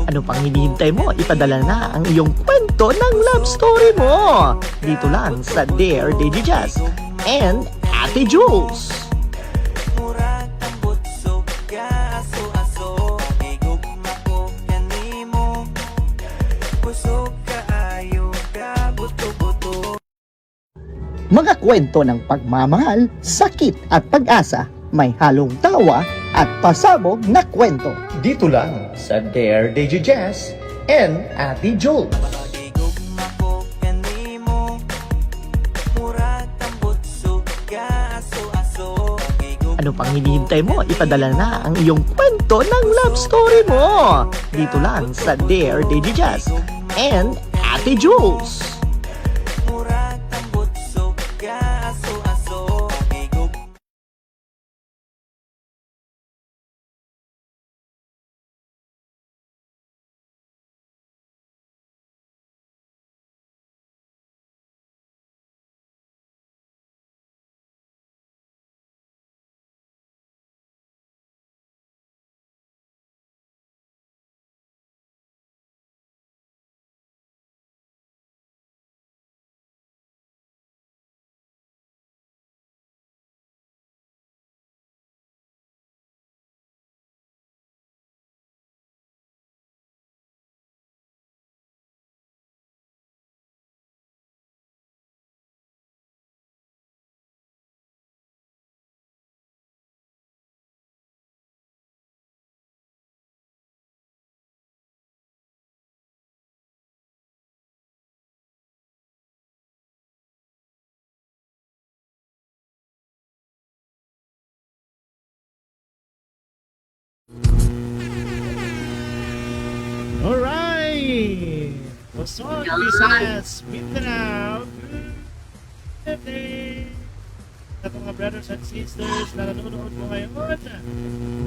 Ano pang hinihintay mo? Ipadala na ang iyong kwento ng love story mo. Dito lang sa Dear DJ Jazz and Ate Jules. Mga kwento ng pagmamahal, sakit at pag-asa, may halong tawa at pasabog na kwento. Dito lang sa Dare DJ Jazz and Ate Jules. Ano pang hinihintay mo? Ipadala na ang iyong kwento ng love story mo. Dito lang sa Dare DJ Jazz and Ate Jules. Alright! Luzon, Visayas, Mindanao, good evening! Sa mga brothers and sisters na nanonood mo ngayon,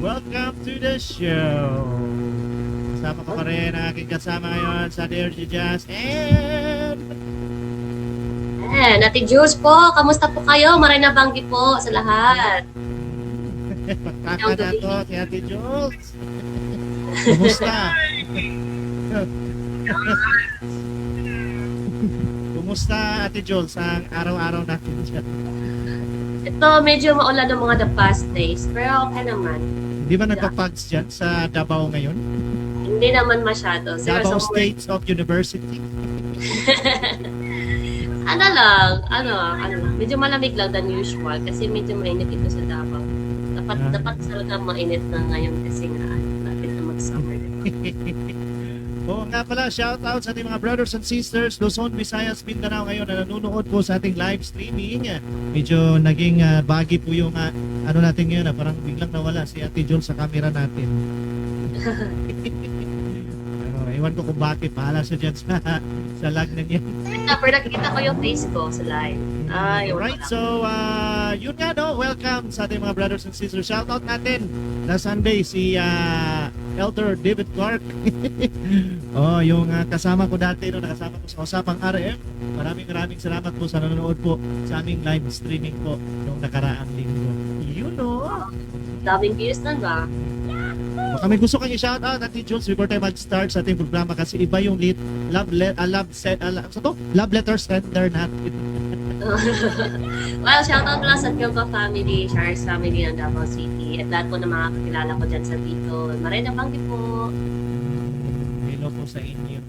welcome to the show! Kasama ko pa rin ang aking kasama ngayon sa Dear Jazz and... Ate Jules po, kamusta po kayo? Maray na banggi po sa lahat. Pagkaka na to si Ate Jules. Kumusta? Kumusta Ate Jules ang araw-araw natin dyan? Ito, medyo maulan ng mga the past days, pero okay naman. Hindi ba nagpapags dyan sa Davao ngayon? Hindi naman masyado. Davao State of University? Ano lang, medyo malamig lang than usual kasi medyo mainit ito sa Davao. Dapat talaga mainit na ngayon kasi nga, natin na mag-summer. Oo nga pala, shout out sa ating mga brothers and sisters Luzon, Visayas, Mindanao ngayon na nanonood po sa ating live streaming. Medyo naging baggy po yung ano natin ngayon, parang biglang nawala si Ate Jules sa camera natin. Ewan ko kung bakit, pahala siya dyan sa lag na niya. Pero nakikita ko yung face ko sa live. Alright, so yun nga no, welcome sa ating mga brothers and sisters. Shout out natin na Sunday si Elder David Clark. Yung kasama ko dati, no, nakasama ko sa Usapang RM. Maraming salamat po sa nanonood po sa aming live streaming po noong nakaraang linggo. You know. Daming views na ba? Baka may gusto kang i-shout out Ate Jules before tayo mag-start sa ating programa kasi iba yung love letter sender natin. Well, shoutout lang sa Kyoka family, Charles family ng Davao City, at lahat po ng mga kakilala ko dyan sa dito. Maray na banggi po. Hello po sa inyo.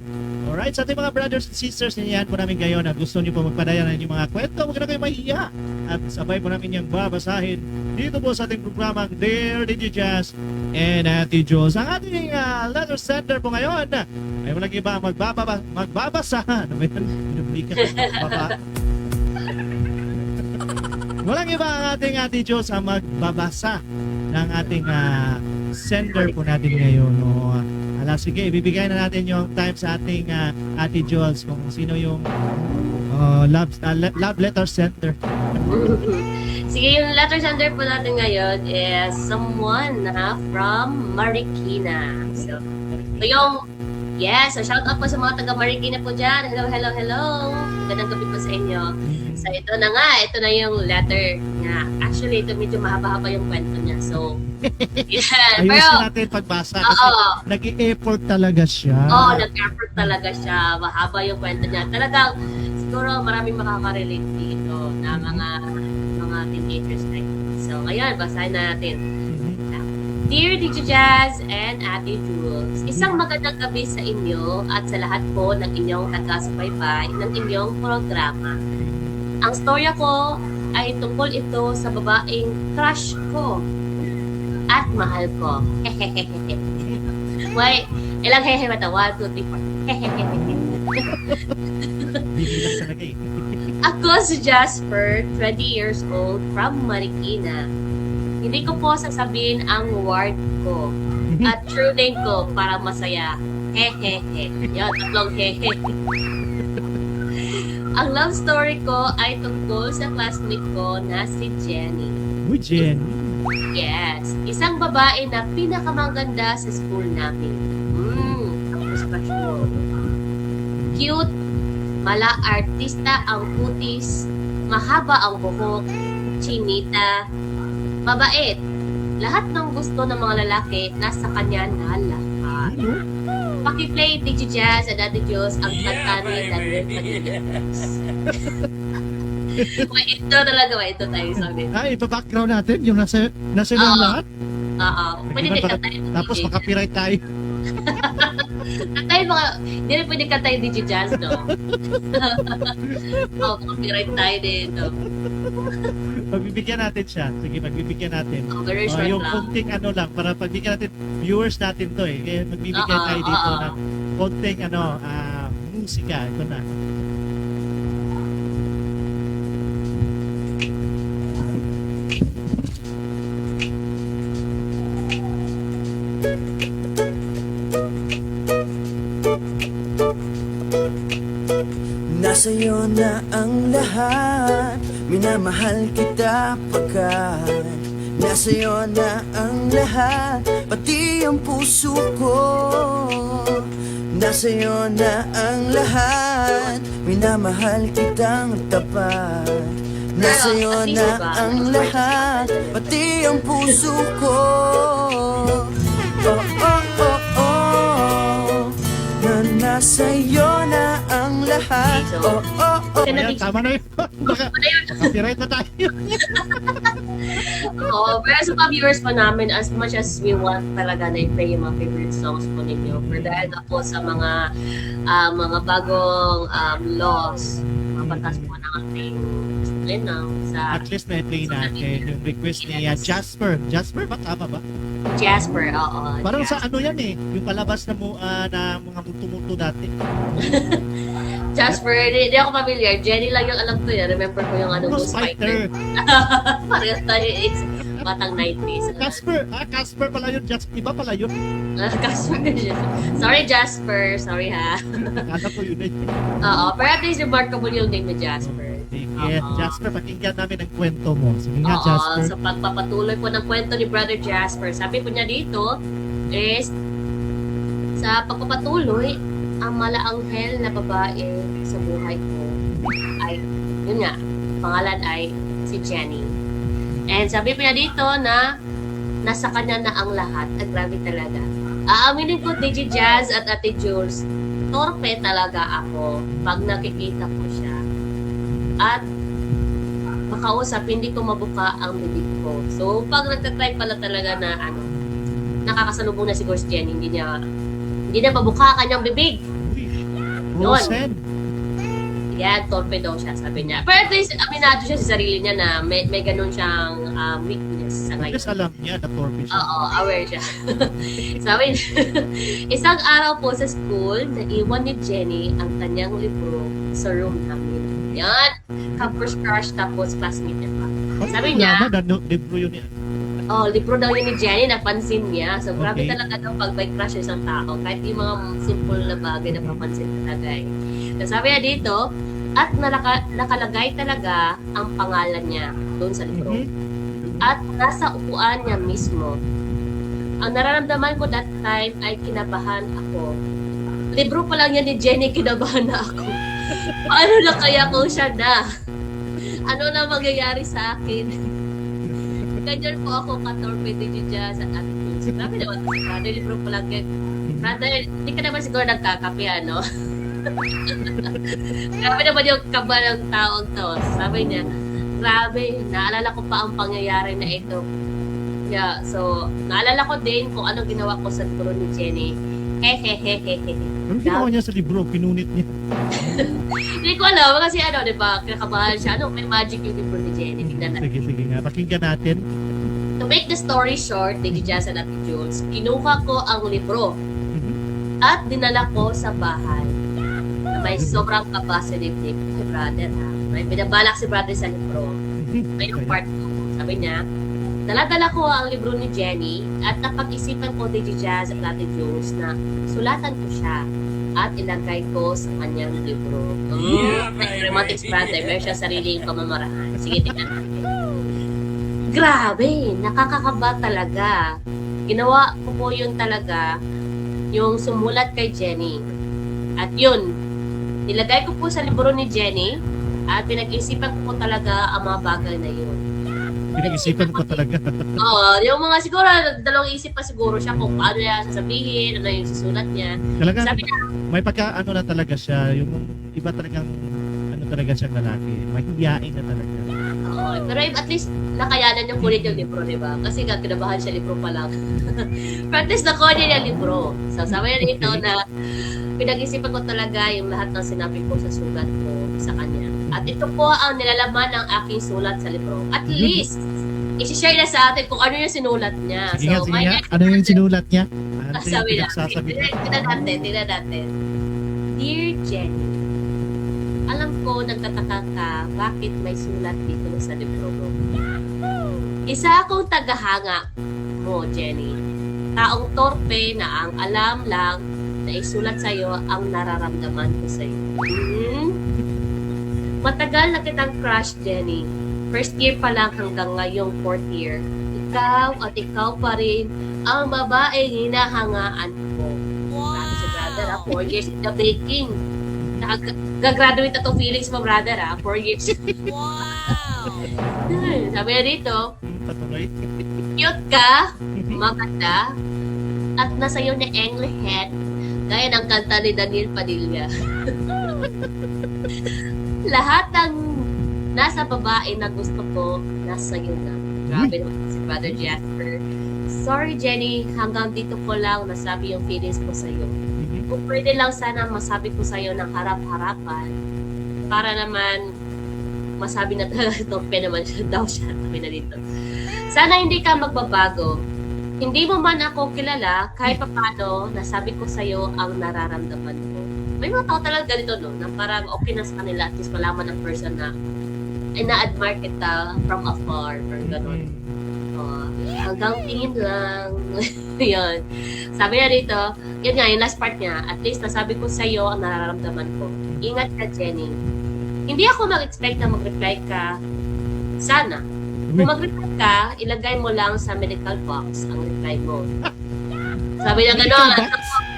Alright, sa ating mga brothers and sisters, niniyan po namin ngayon at gusto niyo po magpadaya ng inyong mga kwento, huwag na kayo mahiya. At sabay po namin yung babasahin dito po sa ating programang Dear DJ Jazz and Ate Jules. Ang ating letter sender po ngayon ay walang iba magbabasa. Ano ba yun? Walang iba ang ating Ate Jules ang magbabasa ng ating sender po natin ngayon. Sige, ibibigay na natin yung time sa ating Ate Jules kung sino yung love letter sender. Sige, yung letter sender po natin ngayon is someone from Marikina. So yung Yes, so shout out po sa mga taga Marikina po dyan. Hello, hello, hello. Magandang gabi po sa inyo. So ito na nga, ito na yung letter niya. Actually, ito medyo mahaba-haba yung kwento niya. So, yeah. Ayusin Pero, natin pagbasa kasi oo. nag-i-effort talaga siya. Oo, nag-effort talaga siya. Mahaba yung kwento niya. Talagang, siguro maraming makaka-relate dito na mga teenagers na yun. So, ngayon, basahin na natin. Dear DJ Jazz and Ate Jules, isang magandang gabi sa inyo at sa lahat po ng inyong taga-subaybay ng inyong programa. Ang storya ko ay tungkol ito sa babaeng crush ko at mahal ko. Wait, ilang hehe ba ito? 1, 2, 3, 4. Bibilang talaga eh. Ako si Jasper, 20 years old, from Marikina. Hindi ko po sasabihin ang word ko at true name ko para masaya. Hehehe. Yan, tatlong hehe. Ang love story ko ay tungkol sa classmate ko na si Jenny. Uy, Jen. Yes, isang babae na pinakamaganda sa school namin. Tapos crush mo. Cute, mala-artista ang kutis, mahaba ang buhok, chinita, mabait. Lahat ng gusto ng mga lalaki nasa kanya na lahat. Paki-play DJ Jazz at Ate Diyos ang kanta ni Daniel Pagilitas. Ito talaga ba? Ito tayo sabi. Ay, ipa-background natin yung nasa yung Oo. lahat. Oo. Pwede din kantayin. Tapos makapiright tayo. Kantayin mga, hindi rin pwede kantayin DJ Jazz, no? Oo, copyright tayo dito. Pagbibigyan natin siya. Sige, pagbibigyan natin. Very short Yung lang. konting ano lang, para pagbigyan natin, viewers natin to eh. Kaya magbibigay tayo dito ng konting musika. Ito na. Nasa'yo na ang lahat, minamahal kita pagkat nasa'yo na ang lahat, pati ang puso ko. Nasa'yo na ang lahat, minamahal kitang tapat. Nasa'yo na ang lahat, pati ang puso ko. Oh, oh, oh, oh, na nasa'yo na ang lahat. Oh, oh, oh. Ayan, tama na yun. Makapiright na tayo. Oo, pero sa mga viewers po namin, as much as we want talaga na i-play yung mga favorite songs po ninyo, pero dahil na po sa mga bagong laws, mga batas po ng ating sa At least na-play natin yung request ni Jasper. Jasper ba? Tama ba? Jasper, oo. Parang Jasper. sa ano yan eh. Yung palabas na mga muto-muto dati. Jasper, hindi ako familiar. Jenny lang yung alam ko yan. Remember ko yung Ghost Ghost Fighter. Fighter. Parang tayo, it's batang 90s. Casper pala yun. Iba pala yun. Casper. Sorry, Jasper. Sorry ha. Kala ko yun eh. Oo, pero at least remarkable yung name ni Jasper. Sige, Oo. Jasper, pakinggan namin ang kwento mo. Sige nga, Oo, Jasper. sa pagpapatuloy po ng kwento ni Brother Jasper, sabi po niya dito is sa pagpapatuloy, ang malaanghel na babae sa buhay ko ay, yun nga, pangalan ay si Jenny. And sabi po niya dito na nasa kanya na ang lahat. Grabe talaga. Aaminin ko, DJ Jazz at Ate Jules, torpe talaga ako pag nakikita ko siya. At makausap, hindi ko mabuka ang bibig ko. So, pag nagtatry pala talaga na nakakasalubong na si Ghost Jenny, hindi niya mabuka kanyang bibig. Rosen. Yan, torpe daw siya, sabi niya. Pero at least, aminado siya sa sarili niya na may ganun siyang weakness sa At ngayon. least alam niya na torpe siya. Oo, aware siya. Sabi niya, isang araw po sa school, naiwan ni Jenny ang kanyang libro sa room namin. Yan, campus crush tapos classmate niya pa. Sabi niya, libro yun yan. libro daw yun ni Jenny, napansin niya. So, grabe Okay. talaga daw pag may crush sa isang tao. Kahit yung mga simple na bagay na papansin talaga eh. So, sabi niya dito, at nakalagay talaga ang pangalan niya doon sa libro. At nasa upuan niya mismo. Ang nararamdaman ko that time ay kinabahan ako. libro pa lang yan ni Jenny, kinabahan na ako. Paano na kaya kung siya na? Ano na mangyayari sa akin? Ganyan po ako ka-torpede dyan sa attitudes. Grabe naman, brother, libro pa lang yan. Brother, hindi ka naman siguro nagkakape, ano? Grabe naman yung kaba ng taong to. Sabi niya, grabe, naalala ko pa ang pangyayari na ito. Yeah, so, naalala ko din kung anong ginawa ko sa libro ni Jenny. Hehehehehe. Ano ginawa niya sa libro? Pinunit niya. Hindi ko alam, kasi ano, di ba, kinakabahan siya. Ano, may magic yung libro ni Jenny. Tignan natin. Sige nga. Pakinggan natin. To make the story short, Lady Jazz and Ate Jules, kinuha ko ang libro at dinala ko sa bahay na may sobrang kaba sa dibdib. Ay, brother, ha? May binabalak si brother sa libro. Ngayong part 2, sabi niya, dala-dala ko ang libro ni Jenny at napag-isipan ko, Lady Jazz at Ate Jules, na sulatan ko siya at ilagay ko sa kanyang libro. Romantic brother, meron siya sariling pamamaraan. Sige, tingnan natin. Grabe, nakakakaba talaga. Ginawa ko po yun talaga, yung sumulat kay Jenny. At yun, nilagay ko po sa libro ni Jenny at pinag-isipan ko po talaga ang mga bagay na yun. Pinag-isipan ko talaga. Oo, yung mga siguro, dalawang isip pa siguro siya kung paano niya sasabihin, ano yung susulat niya. Talaga, Sabi niya, may pagka ano na talaga siya. Yung iba talagang ano talaga siyang lalaki. Mahihiyain na talaga. oo, pero at least nakayanan niya kunin yung libro, di ba? Kasi nga, kinabahan siya libro pa lang. Pero at least nakuha niya yung libro. So, sabi niya dito na pinag-isipan ko talaga yung lahat ng sinabi ko sa sulat ko sa kanya. At ito po ang nilalaman ng aking sulat sa libro. At least, isi-share na sa atin kung ano yung sinulat niya. Sige nga. my Ano yung sinulat niya? Ano yung sabi na, pinagsasabi niya? tingnan natin. Dear Jenny, alam ko nagtataka ka bakit may sulat dito sa libro mo. Isa akong tagahanga mo, Jenny. Taong torpe na ang alam lang na isulat sa'yo ang nararamdaman ko sa'yo. Matagal na kitang crush, Jenny. First year pa lang hanggang ngayong fourth year. Ikaw at ikaw pa rin ang babaeng hinahangaan ko. Sabi sa brother, 4 years in the baking. Gagraduate na itong feelings mo, brother, 4 years. Sabi na dito, Patuloy. cute ka, maganda, at nasa iyo ni English head, gaya ng kanta ni Daniel Padilla. Lahat ng nasa babae na gusto ko, nasa iyo na. Grabe naman si Brother Jasper. Sorry, Jenny, hanggang dito ko lang nasabi yung feelings ko sa iyo. Kung pwede lang sana masabi ko sa iyo ng harap-harapan, para naman masabi na talaga torpe naman siya daw siya. Sabi na dito. Sana hindi ka magbabago. Hindi mo man ako kilala, kahit paano, nasabi ko sa'yo ang nararamdaman ko. May mga tao talaga ganito, no? Na parang okay na sa kanila, at least malaman ng person na na-admire kita from afar, or gano'n. Hanggang tingin lang. Yun. Sabi na dito, yun nga, yung last part niya, at least nasabi ko sa'yo ang nararamdaman ko. Ingat ka, Jenny. Hindi ako mag-expect na mag-reply ka. Sana. Kung mag-reply ka, ilagay mo lang sa medical box ang reply mo. Sabi na gano'n.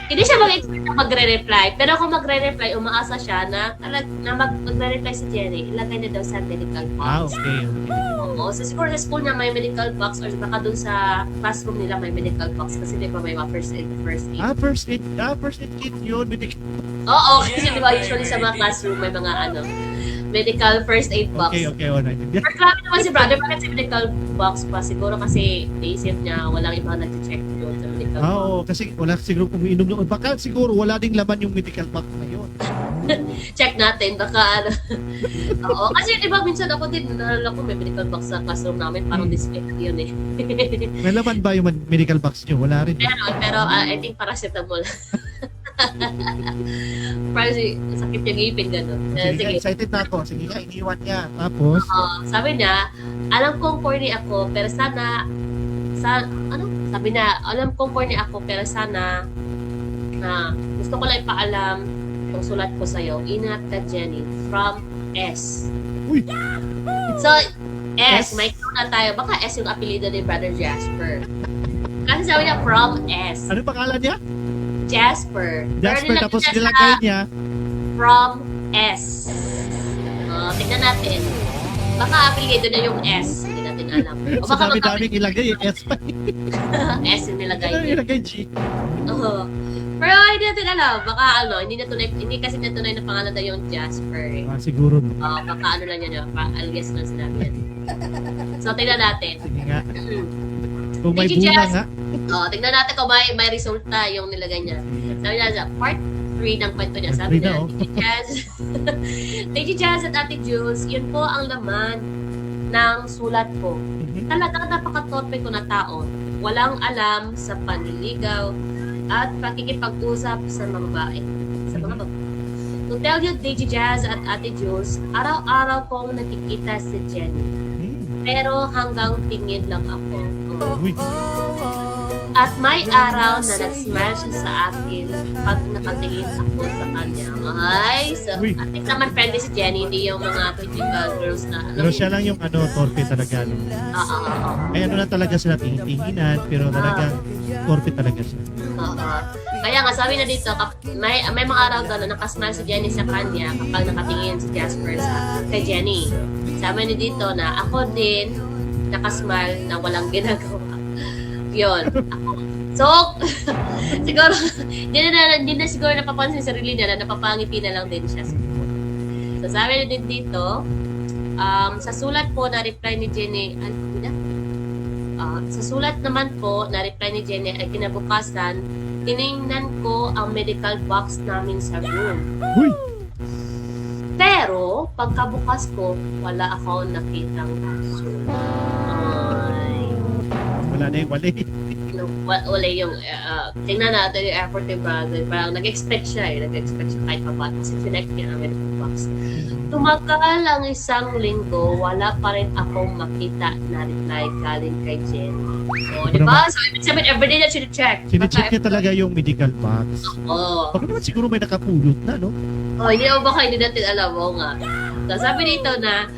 Hindi siya mag-expect na magre-reply. Pero kung magre-reply, umaasa siya na magre-reply si Jenny, ilagay na daw sa medical box. Okay. Oo. So siguro sa school niya may medical box or baka dun sa classroom nila may medical box kasi di ba may mga first aid. First aid kit yun. Oo, kasi di ba usually sa mga classroom may mga medical first aid box. Okay, alright. Pero grabe naman si brother, bakit sa medical box pa? Siguro kasi naisip niya walang ibang nag-check doon sa medical box. Oo, kasi wala siguro kung inom noon. Baka siguro wala ding laman yung medical box na yun. Check natin, baka Oo, kasi di ba minsan ako din, nalala ko may medical box sa classroom namin, parang display yun eh. May laman ba yung medical box nyo? Wala rin. Pero I think paracetamol. Parang sakit yung ngipin, gano'n. Sige, excited na ako. Sige nga, iniwan niya. Tapos? Sabi niya, alam kong corny ako, pero sana, sabi niya, alam kong corny ako, pero sana, gusto ko lang ipaalam kung sulat ko sa'yo. Ingat ka, Jenny. From S. Uy! So, S, may clue na tayo. Baka S yung apelido ni Brother Jasper. Kasi sabi niya, from S. Ano pangalan niya? Jasper. Jasper, Pero tapos niya nilagay sa niya. from S. Tignan natin. Baka apelido na yung S. Hindi natin alam. O Sa baka dami-daming ilagay, yung S pa. S yung nilagay Ano niya. ilagay G? Oo. Pero hindi natin alam. Baka hindi kasi natunay na pangalan na yung Jasper. Siguro. Baka ano lang yan, alias lang sinabi yan. So, tingnan natin. Sige nga. Kung may Digi bunga Jazz. nga. Tingnan natin kung may resulta yung nilagay niya. Sabi niya sa part 3 ng kwento niya. Sabi Part three niya, na, oh. Digi Jazz, Digi Jazz at Ate Jules, yun po ang laman ng sulat ko. Talagang napakatorpe ko na tao. Walang alam sa panliligaw at pakikipag-usap sa mga babae. Sa mga babae. To tell you, Digi Jazz at Ate Jules, araw-araw kong nakikita si Jenny. Pero hanggang tingin lang ako. Uy. At may araw na nag-smile siya sa akin pag nakatingin ako sa kanya. Ay, so, Uy. at least naman friendly si Jenny, hindi yung mga typical girls na Pero siya lang yung torpe talaga. No? Ay ano na talaga sila tingin-tinginan, pero talagang torpe talaga siya. Kaya nga, sabi na dito, may mga araw daw na nakasmile si Jenny sa kanya kapag nakatingin si Jasper kay Jenny. Sabi na dito na ako din nakasmile na walang ginagawa. Yun. So, siguro, hindi na siguro napapansin sa sarili niya na napapangiti na lang din siya. So, sabi na din dito, sa sulat po na reply ni Jenny, sa sulat naman po na reply ni Jenny ay kinabukasan, tiningnan ko ang medical box namin sa room. Uy! Pero, pagkabukas ko, wala akong nakitang sulat. Wala na yung wali. Wala yung, tingnan natin yung effort ni brother. Parang nag-expect siya kahit pa ba. Kasi connect niya ang medical box. Tumagal ang isang linggo, wala pa rin akong makita na reply galing kay Jenny. So, di ba? So, ibig sabihin, everyday na sinecheck. Sinecheck niya talaga yung medical box. Oo. Baka naman siguro may nakapulot na, no? Hindi natin alam mo nga. So, sabi dito na,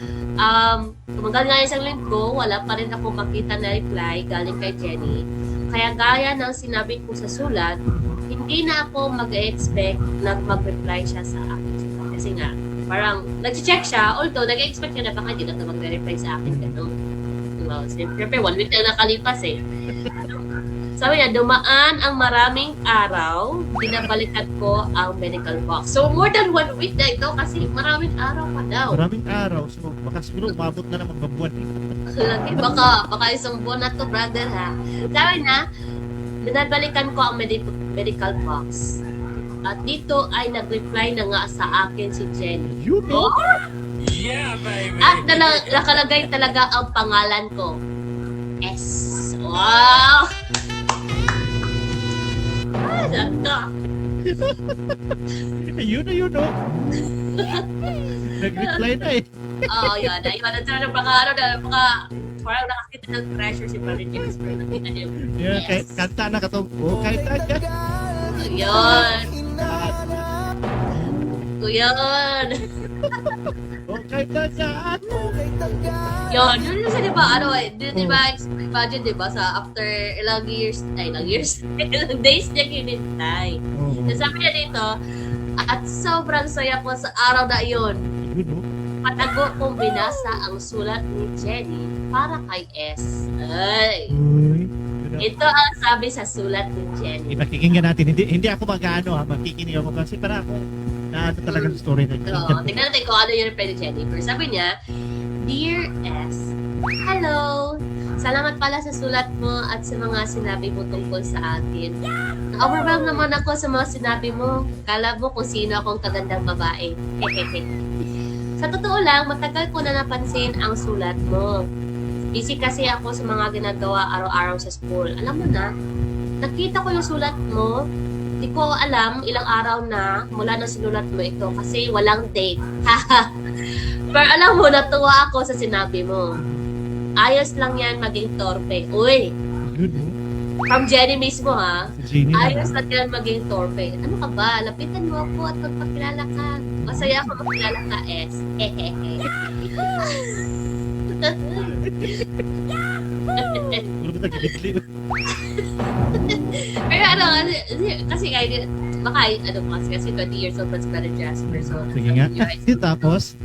tumagal nga isang linggo, wala pa rin ako makita na reply galing kay Jenny. Kaya gaya ng sinabi ko sa sulat, hindi na ako mag-expect na mag-reply siya sa akin. Kasi nga, parang nag-check siya, although nag-expect siya na baka hindi na ito mag-reply sa akin. Ganun. Well, siyempre, 1 week na nakalipas eh. Sabi niya, dumaan ang maraming araw, binabalikan ko ang medical box. So, more than 1 week na ito kasi maraming araw pa daw. Maraming araw. So, baka siguro umabot na naman babuan. Lagi, baka isang buwan na to, brother, ha? Sabi na, binabalikan ko ang medical box. At dito ay nag-reply na nga sa akin si Jenny. You know? At nakalagay talaga ang pangalan ko. S. Wow! Ganda. Ayun na yun, no? Nag-reply na eh. Yun. Parang nakakita ng pressure si Brother James. Pero nakita niya yung Yeah, kahit kanta na katong, kahit taga. Yun. Yun. Kahit taga. Yun yung sa diba, imagine diba, sa after ilang days niya kinintay. Sabi niya dito, at sobrang saya ko sa araw na yun. Yun, no? Patago kong binasa ang sulat ni Jenny para kay S. Ay. Uy. Ito ang sabi sa sulat ni Jenny. Pakikinggan natin. Hindi ako mag-ano makikinig ako kasi para ako na talaga yung story na So, tingnan natin kung ano yung reply ni Jenny. First, sabi niya, Dear S, Hello! Salamat pala sa sulat mo at sa mga sinabi mo tungkol sa akin. Na-overwhelmed naman ako sa mga sinabi mo. Kala mo kung sino akong kagandang babae. Hehehe. Sa totoo lang, matagal ko na napansin ang sulat mo. Busy kasi ako sa mga ginagawa araw-araw sa school. Alam mo na, nakita ko yung sulat mo. Di ko alam ilang araw na mula na sinulat mo ito kasi walang date. Pero alam mo, natuwa ako sa sinabi mo. Ayos lang yan maging torpe. Uy! Yun, no? From Jenny mismo, ha? Jenny Ayos lang yan maging torpe. Ano ka ba? Lapitan mo ako at magpakilala ka. Masaya ako magkilala ka, S. Hehehe. Puro ba nagigitli? Pero kasi baka, kasi 20 years old pa si Brother Jasper. So, Sige nga. Tapos,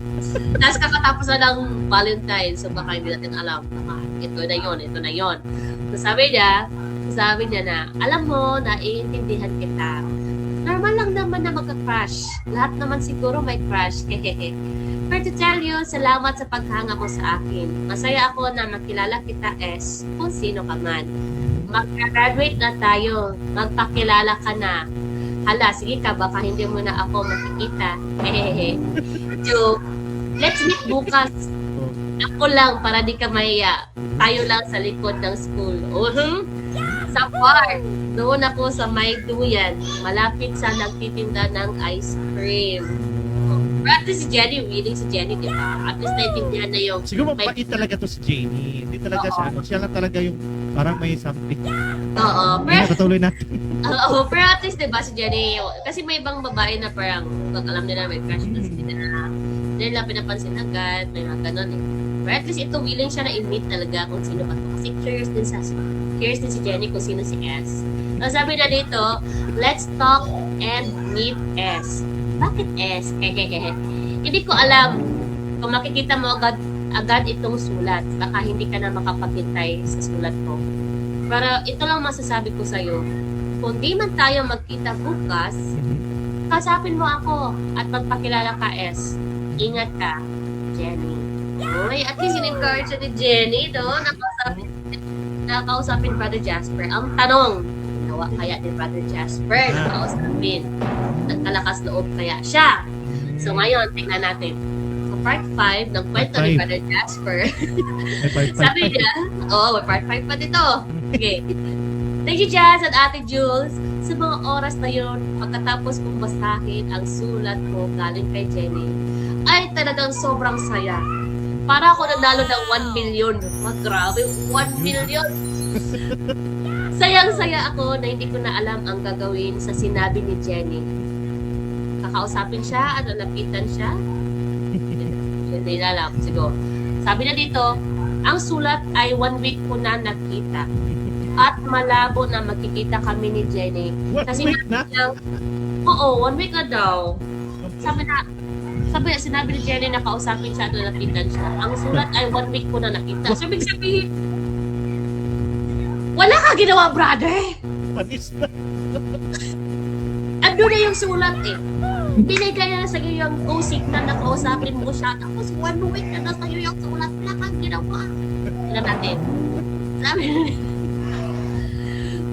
tapos kakatapos na ng Valentine, so baka hindi natin alam. Baka ito na yon. So sabi niya na, alam mo, naiintindihan kita. Normal lang naman na magka-crush. Lahat naman siguro may crush. Hehehe. But to tell you, salamat sa paghanga mo sa akin. Masaya ako na makilala kita kung sino ka man. Mag-graduate na tayo. Magpakilala ka na. Hala, sige ka, baka hindi mo na ako makikita. Hehehe. Joke. Let's meet bukas. Ako lang, para di ka mahiya. Tayo lang sa likod ng school. Sa park. Doon ako sa may duyan. Malapit sa nagtitinda ng ice cream. At least si Jenny, willing si Jenny, di ba? At least naiintindihan na yung... siguro mabait talaga to si Jenny. Hindi talaga siya, siya lang talaga yung parang may something. Oo. Pero, patuloy natin. Oo, pero at least, di ba, si Jenny, kasi may ibang babae na parang, pag alam nila may crush na sila na, hindi nila pinapansin agad, may mga ganon eh. Pero at least ito, willing siya na i-meet talaga kung sino ba ito. Kasi curious din si Jenny kung sino si S. So sabi na dito, let's talk and meet S. Bakit S? Hindi ko alam kung makikita mo agad itong sulat. Baka hindi ka na makapagintay sa sulat ko. Pero ito lang masasabi ko sa'yo. Kung di man tayo magkita bukas, kasapin mo ako at magpakilala ka S. Ingat ka, Jenny. Uy, at least in-encourage ni Jenny, no? Nakausapin Brother Jasper. Ang tanong, nawa kaya ni Brother Jasper nakausapin? Nagkalakas loob kaya siya? So ngayon, tingnan natin. Sa part 5 ng kwento ni Brother Jasper, sabi niya, may part 5 pa dito. Okay. Thank you, Jazz at Ate Jules. Sa mga oras na yun, pagkatapos kong basahin ang sulat ko galing kay Jenny, ay talagang sobrang saya. Para ako nanalo ng 1 million. Grabe, 1 million! Sayang-saya ako na hindi ko na alam ang gagawin sa sinabi ni Jenny. Kakausapin siya at lalapitan siya. Hindi na alam, siguro. Sabi na dito, ang sulat ay 1 week ko na nakita. At malabo na magkikita kami ni Jenny. 1 week na? Oo, 1 week na daw. Sinabi ni Jenny na kausapin siya at lalapitan siya. Ang sulat ay 1 week ko na nakita. So, ibig sabihin, wala ka ginawa, brother! Panis na. Ando na yung sulat eh. Binigay na sa iyo yung go-signal na kausapin mo siya. Tapos 1 week na na sa'yo yung sulat. Wala kang ginawa. Tignan natin.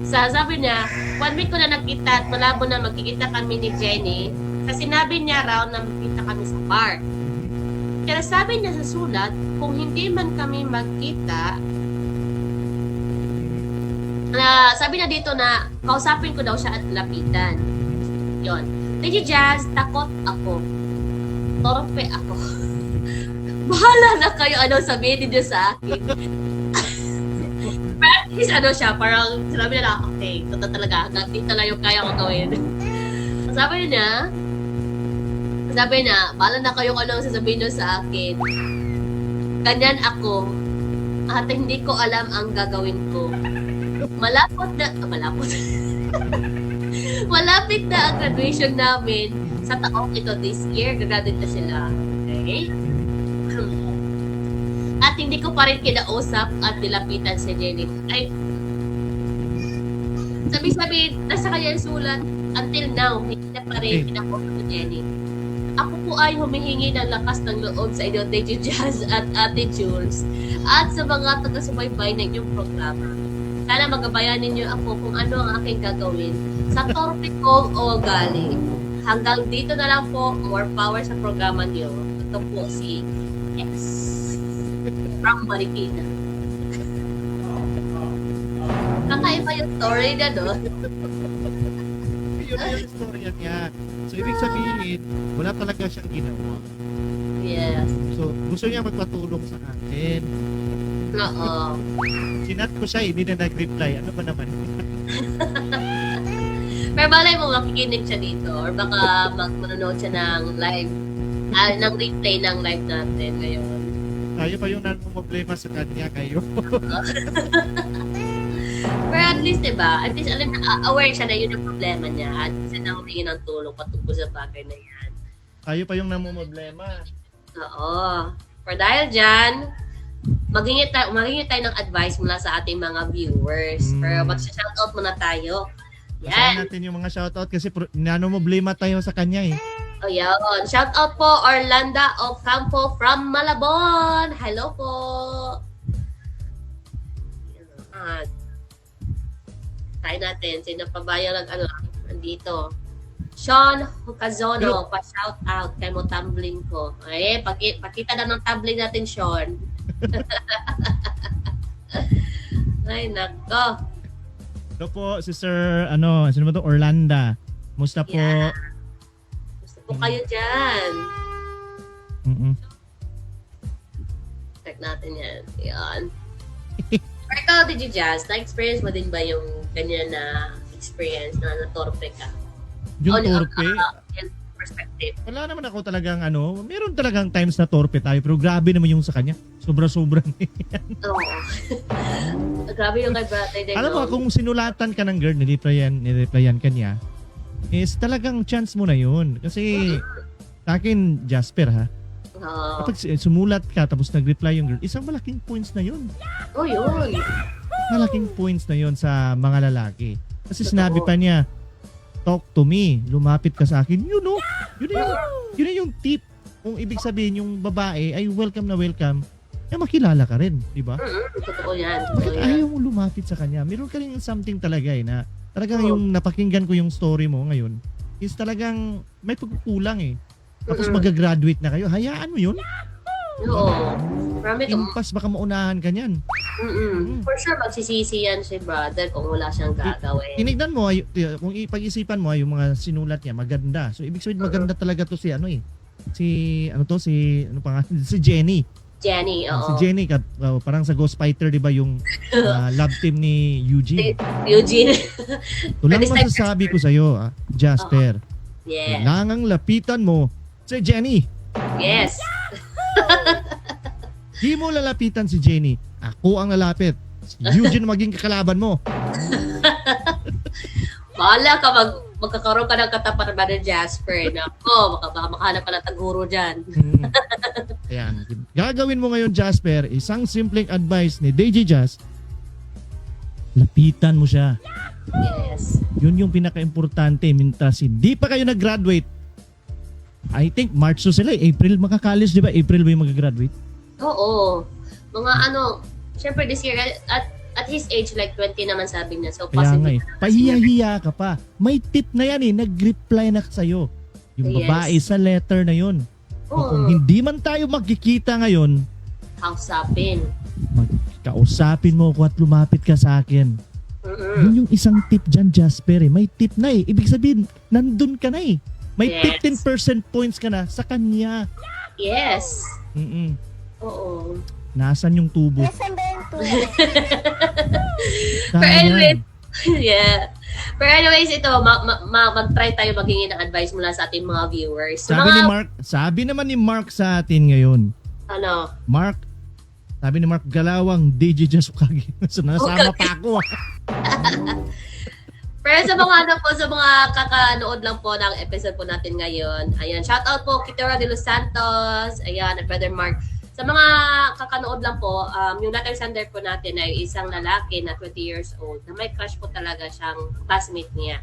Sabi niya, 1 week ko na nakita at malabo na magkikita kami ni Jenny. Sa sinabi niya raw na magkita kami sa bar. Kaya sabi niya sa sulat, kung hindi man kami magkita, sabi niya dito na kausapin ko daw siya at lapitan. Yon. Thank you, Jazz. Takot ako. Torpe ako. Bahala na kayo sabihin niyo sa akin. Practice siya, parang sinabi na okay, totoo talaga, hanggang dito lang yung kaya ko gawin. Sabi niya, bahala na kayo kung anong sasabihin niyo sa akin. Ganyan ako, at hindi ko alam ang gagawin ko. Malapit na ang graduation namin sa taong ito this year. Graduate na sila. Okay? At hindi ko pa rin kinausap at nilapitan si Jenny. Ay, sabi, nasa kanya yung sulat. Until now, hindi na pa rin kinausap si Jenny. Ako po ay humihingi ng lakas ng loob sa inyo, Thank you, Jazz at Ate Jules, at sa mga taga-subaybay na inyong programa. Sana magabayan ninyo ako kung ano ang aking gagawin sa torpe kong ugali. Hanggang dito na lang po, more power sa programa niyo. Ito po si X from Marikina. Kakaiba yung story na, no? Yun yung istorya niya. So, ibig sabihin, wala talaga siyang ginawa. Yes. So, gusto niya magpatulong sa atin. Oo. Sinat ko siya, hindi na nag-reply. Ano ba naman? Pero malay mo, makikinig siya dito. Or baka manonood siya ng live. Ng replay ng live natin ngayon. Tayo pa yung problema sa kanya kayo. Pero at least, diba? At least, alam na, aware siya na yun ang problema niya. At siya na humingi ng tulong patungkol sa bagay na yan. Tayo pa yung namumblema. Oo. For dahil dyan, maghingi tayo ng advice mula sa ating mga viewers. Pero mag-shoutout muna tayo. Basahin Yan. natin yung mga shoutout kasi namumblema tayo sa kanya eh. O yan. Shoutout po Orlando Ocampo from Malabon. Hello po. Tayo natin. Sino pa ba yung nandito? Sean Hucazono, pa-shout out kay mo tumbling ko. Ay, pakita na ng tumbling natin, Sean. Ay, nako. Hello po, Sister, sino ba to? Orlando. Musta po? Yeah. Gusto po kayo dyan. Mm-mm. Check natin yan. Yan. Pero ikaw, did you just, na-experience mo din ba yung ganyan na experience na natorpe ka? Yung On- torpe, in perspective. wala naman ako talagang meron talagang times na torpe tayo pero grabe naman yung sa kanya. Sobra-sobra na yan. Oo. Grabe yung kay Brother Deng. Alam mo, kung sinulatan ka ng girl, nireplyan ka niya, is talagang chance mo na yun. Kasi, sa akin, Jasper ha, Oo. kapag sumulat ka tapos nag-reply yung girl, isang malaking points na yun. Oh, yun. Malaking points na yun sa mga lalaki. Kasi sinabi pa niya, talk to me, lumapit ka sa akin. Yun na yung tip. Kung ibig sabihin yung babae ay welcome na welcome, makilala ka rin, di ba? Totoo yan. Bakit ayaw mo lumapit sa kanya? Meron ka rin something talaga na talagang yung napakinggan ko yung story mo ngayon is talagang may pagkukulang eh. Tapos mag-graduate na kayo, hayaan mo yun. Oo. Marami kang... Impas, baka maunahan ka niyan. For sure, magsisisi yan si brother kung wala siyang gagawin. Tinignan mo, kung pag-isipan mo, yung mga sinulat niya, maganda. So, ibig sabihin, maganda talaga to si si Jenny. Jenny, oo. Si Jenny, parang sa Ghost Fighter, di ba, yung love team ni Eugene. Eugene. Ito lang masasabi ko sa'yo, Jasper. Yeah. Kailangang lapitan mo si Jenny. Yes. Di mo lalapitan si Jenny. Ako ang lalapit. Si Eugene maging kakalaban mo. Bahala ka magkakaroon ka ng katapat ba ng Jasper. Nako, baka makahanap ka ng taguro dyan. Ayan. Gagawin mo ngayon, Jasper, isang simpleng advice ni DJ Jazz. Lapitan mo siya. Yes. Yun yung pinaka-importante. Mintas hindi pa kayo nag-graduate. I think March so sila. April makakalis, di ba? April ba yung mag-graduate? Oo. Mga syempre this year, at his age, like 20 naman sabi niya. So, Kaya nga possibly. pahiya-hiya ka pa. May tip na yan nag-reply na sa'yo. Yung babae sa letter na yun. O kung hindi man tayo magkikita ngayon, Kausapin. kausapin mo ako at lumapit ka sa akin. Yun yung isang tip dyan, Jasper. May tip na Ibig sabihin, nandun ka na May Yes. 15% points ka na sa kanya. Yes. Oo. Nasaan yung tubo? Pero anyways, yeah. Pero anyways, ito, mag-try tayo maghingi ng advice mula sa ating mga viewers. So, Sabi naman ni Mark sa atin ngayon. Ano? Mark, sabi ni Mark Galawang, DJ Jasukagi. So, nasama pa ako. Pero sa mga kakanood lang po ng episode po natin ngayon. Ayan, shout out po Kitera de los Santos. Ayan, at Brother Mark. Sa mga kakanood lang po, yung letter sender po natin ay isang lalaki na 20 years old na may crush po talaga siyang classmate niya.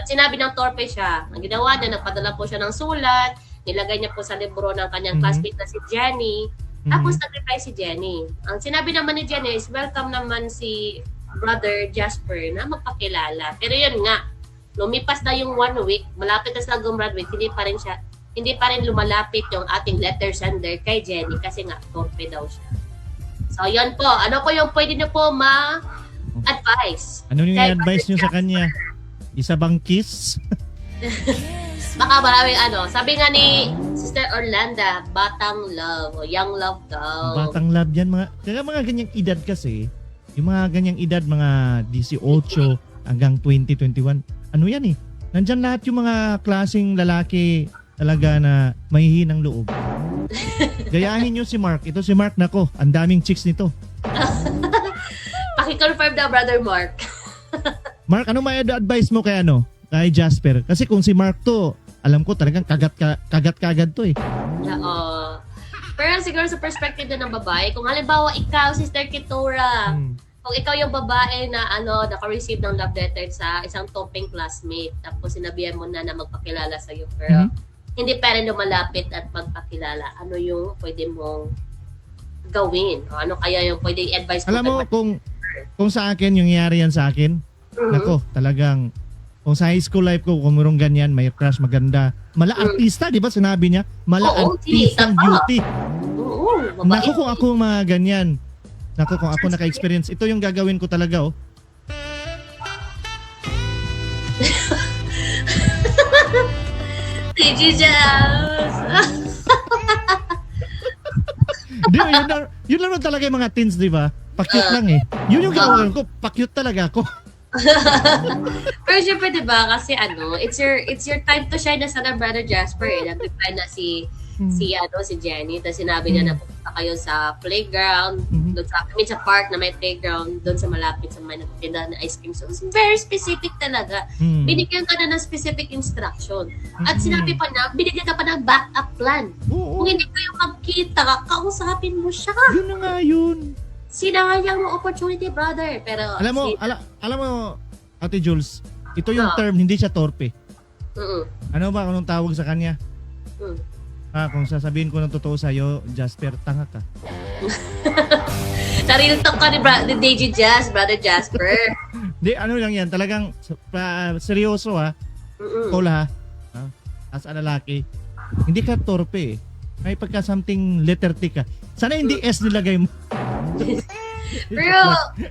At sinabi ng torpe siya. Ang ginawa niya, nagpadala po siya ng sulat, nilagay niya po sa libro ng kanyang classmate na si Jenny. Tapos nag-reply si Jenny. Ang sinabi naman ni Jenny is welcome naman si Brother Jasper na magpakilala. Pero yun nga, lumipas na yung 1 week, malapit na sila gumraduate, hindi pa rin lumalapit yung ating letter sender kay Jenny kasi nga, torpe daw siya. So, yun po. Ano po yung pwede niyo po ma-advise? Ano yung Kay advice nyo Brother sa kanya? Isa bang kiss? Baka maraming sabi nga ni Sister Orlando, batang love o young love daw. Batang love yan. Kaya mga ganyang edad kasi, yung mga ganyang edad, mga 18 hanggang 20, 21, ano yan nandyan lahat yung mga klaseng lalaki talaga na mahihinang loob. Gayahin nyo si Mark. Ito si Mark, nako, ang daming chicks nito. confirm na, Brother Mark. Mark, ano may advice mo kay kay Jasper? Kasi kung si Mark to, alam ko talagang kagat-kagad to eh. Oo. Pero siguro sa perspective na ng babae, kung halimbawa ikaw, Sister Kitora, kung ikaw yung babae na naka-receive ng love letter sa isang topping classmate, tapos sinabihan mo na magpakilala sa'yo, pero hindi pa rin lumalapit at magpakilala, ano yung pwede mong gawin? O ano kaya yung pwede i-advise mo? Alam mo, kung sa akin, yung nangyari yan sa akin, nako, talagang, kung sa high school life ko, kung mayroong ganyan, may crush maganda, mala-artista, di ba sinabi niya? Mala-artistang beauty. Oo, Naku, kung ako mga ganyan, naku, kung ako naka-experience, ito yung gagawin ko talaga, oh. TG Jazz! Di, yun lang talaga yung mga teens, di ba? Pa-cute lang eh. Yun yung gagawin ko, pa-cute talaga ako. Pero syempre, di ba, kasi it's your time to shine na sana, Brother Jasper, eh. Nag-reply na si Jenny, tapos sinabi niya na pupunta kayo sa playground, doon sa park na may playground, doon sa malapit sa may nagtindahan na ice cream. So, it's very specific talaga. Binigyan ka na ng specific instruction. At sinabi pa na, binigyan ka pa ng backup plan. Oo. Kung hindi kayo magkita, kausapin mo siya. Yun na nga yun. Sinayang mo opportunity, brother. Pero, Alam mo, Ate Jules, ito yung term, hindi siya torpe. Ano ba kung anong tawag sa kanya? Kung sasabihin ko ng totoo sa'yo, Jasper, tanga ka. Sarili talk ka ni DJ Jazz, Brother Jasper. Di, ano lang yan, talagang seryoso ha. Tol ha. As a lalaki, hindi ka torpe eh. May pagka something letter T ka. Sana hindi S nilagay mo. Pero,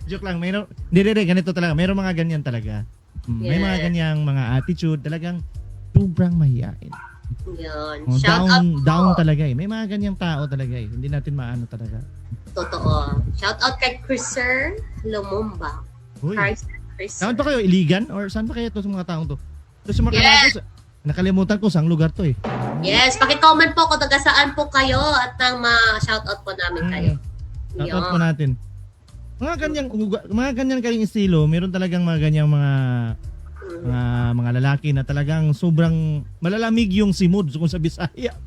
joke lang, mayroon, ganito talaga, mayroon mga ganyan talaga. May mga ganyang mga attitude, talagang sobrang mahihain. yun. Shout out po. Down talaga eh. May mga ganyang tao talaga eh. Hindi natin maano talaga. Totoo. Shout out kay Chriser Lumumba. Uy. Chriser. Saan pa kayo? Iligan? Or saan pa kayo ito sa mga taong to? Ito sa Makalagos. Nakalimutan ko saang lugar to eh. Yes, paki-comment po kung taga saan po kayo at nang ma-shout out po namin kayo. Shout out po natin. Mga ganyang kaling estilo, meron talagang mga ganyang mga lalaki na talagang sobrang malalamig yung simod kung sa Bisaya.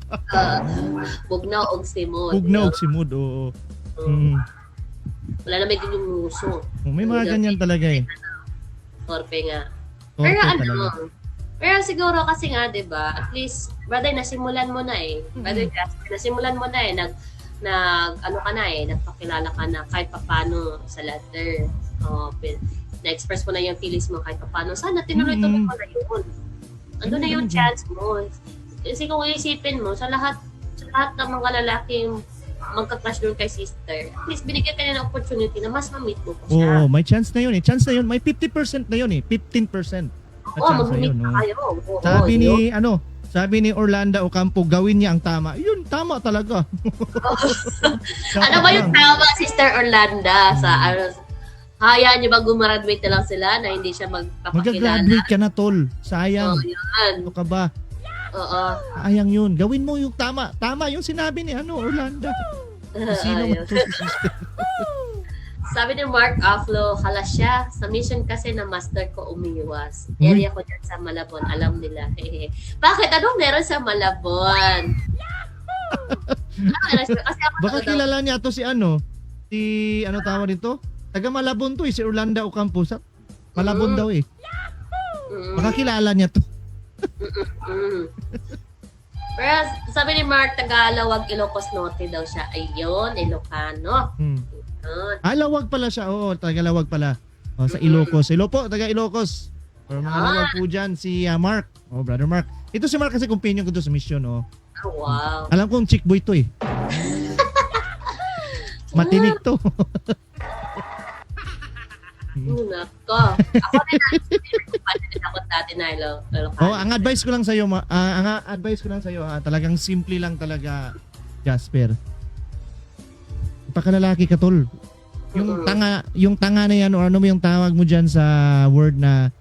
Bugnaw og simod. Bugnaw og simod, oo. Malalamig din yung muso. May mga ganyan talaga eh. Torpe nga. Torpe Pero talaga. pero siguro kasi nga, 'di ba? At least brother, nasimulan mo na eh. Brother Jasper, nasimulan mo na eh. Nagpakilala ka na kahit paano sa letter. Na-express mo na yung feelings mo kahit paano. Sana tinuloy-tuloy mo na yun. Ando na yung chance mo. Kasi kung isipin mo, sa lahat ng mga lalaking magka-crush doon kay sister, at least binigyan ka na ng opportunity na mas ma-meet mo pa siya. Oo, may chance na yun eh. Chance na yun. May 50% na yun eh. 15%. Oo, mag-meet na kayo. Sabi ni Orlando Ocampo, gawin niya ang tama. Yun, tama talaga. Ano ba yung tama, Sister Orlando? Hayaan niyo ba gumraduate na lang sila na hindi siya magpapakilala? Mag-graduate ka na, tol. Sayang. Yun. Ano ka ba? Oo. Sayang yun. Gawin mo yung tama. Tama yung sinabi ni Orlando. Sino man to si sister? Sabi ni Mark Aflo, hala siya. Sa mission kasi na master ko umiiwas. Area ko dyan sa Malabon. Alam nila. Bakit? Anong meron sa Malabon? Baka kilala niya to si tawag dito? Taga Malabon to si Orlando Ocampo. Malabon daw eh. Baka kilala niya to. Pero sabi ni Mark, Tagalawag, Ilocos Norte daw siya. Ayun, Ilocano. Lawag pala siya. Oo, Tagalawag pala. Sa Ilocos. Taga Ilocos. Or mga lawag po dyan, si Mark. Brother Mark. Ito si Mark kasi companion ko to sa mission. Wow. Alam kong chick boy to eh. Matinik to. Nako. Ako rin ako dati na Ilocano. Ang advice ko lang sa iyo, talagang simple lang talaga, Jasper. Pagkalalaki ka, tol. Yung tanga na yan, o ano mo yung tawag mo diyan sa word na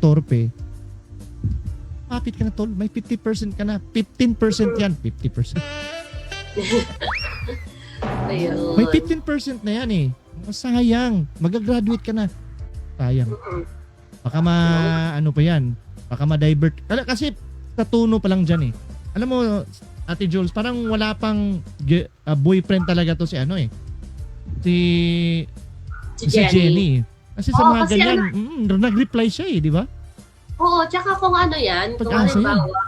torpe. Kapit ka na, tol. May 50% ka na. 15% yan. 50%. Ayun. May 15% na yan eh. Sayang. Mag-graduate ka na. Sayang. Mm-mm. Baka ano pa yan. Baka ma-divert. Kasi sa tono pa lang dyan eh. Alam mo, Ate Jules, parang wala pang boyfriend talaga to si ano eh. Si Si Jenny. Jenny. Kasi sa Oo, mga kasi ganyan, nag-reply siya eh, di ba? Oo, tsaka kung ano yan, kung Pag-asa halimbawa,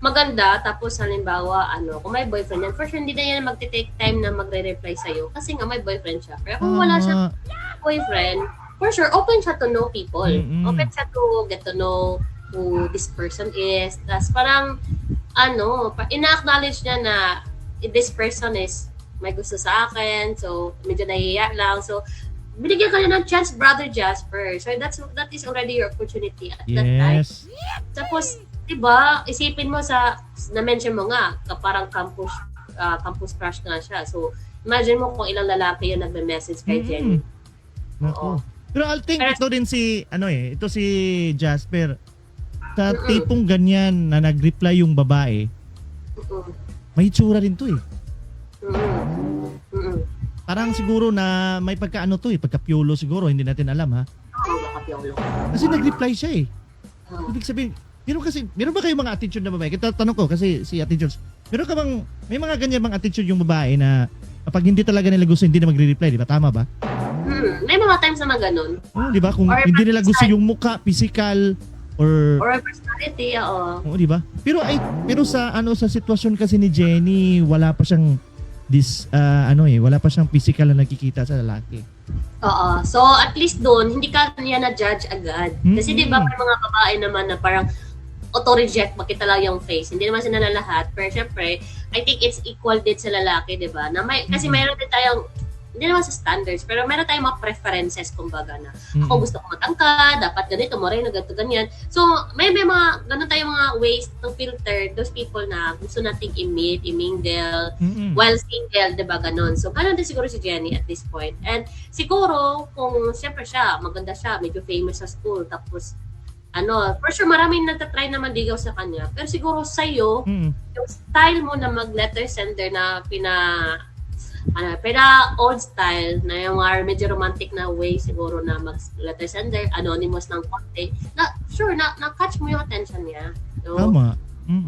maganda, tapos halimbawa, kung may boyfriend yan, for sure, hindi na yan magte-take time na magre-reply sa'yo kasi nga may boyfriend siya. Pero kung wala siyang boyfriend, for sure, open siya to know people. Mm-mm. Open siya to get to know who this person is. Tapos parang, ina-acknowledge niya na this person is may gusto sa akin, so medyo nahihiya lang. So, binigyan ka niya ng chance, Brother Jasper. So, that is already your opportunity at that time. Yes. Tapos, diba, isipin mo na-mention mo nga, parang campus crush nga siya. So, imagine mo kung ilang lalaki yung nagme-message kay Jenny. Nako. Pero I think Pero- ito din ito si Jasper. Sa tipong ganyan na nag-reply yung babae, Mm-mm. may itsura rin to eh. Mm-mm. Mm-mm. Parang siguro na may pagka-piolo siguro, hindi natin alam ha. Oo, nakapiyolo. Kasi nag-reply siya eh. Ah. Ibig sabihin, meron ba kayong mga attitude na babae? Kita tanong ko kasi si Ate Jules, may mga ganyan mga attitude yung babae na kapag hindi talaga nila gusto, hindi na magre-reply, di ba? Tama ba? May mga times naman ganun. Oo, di ba? Kung Or hindi nila gusto personality. yung mukha, physical, or Or personality, oo. oo, di ba? Pero sa sitwasyon kasi ni Jenny, wala pa siyang wala pa siyang physical na nakikita sa lalaki. Oo. So, at least doon, hindi ka niya na-judge agad. Kasi di ba, may mga babae naman na parang auto-reject, makita lang yung face. Hindi naman sila lahat. Pero syempre, I think it's equal din sa lalaki, di ba? Kasi mayroon din tayong, hindi naman sa standards, pero meron tayong mga preferences, kumbaga na. Ako gusto ko matangka, dapat ganito, moreno, ganito, ganyan. So, may mga, ganun tayong mga ways to filter those people na gusto nating i-meet, i-mingle, while single, di ba, ganun. So, ganun din siguro si Jenny at this point. And siguro, kung syempre siya, maganda siya, medyo famous sa school, tapos, for sure, maraming nagtatry na mandigaw sa kanya. Pero siguro sa'yo, yung style mo na mag-letter sender na old style na yung medyo romantic na way siguro na mag-letter sender, anonymous ng konti, na-catch mo yung attention niya. No? Tama.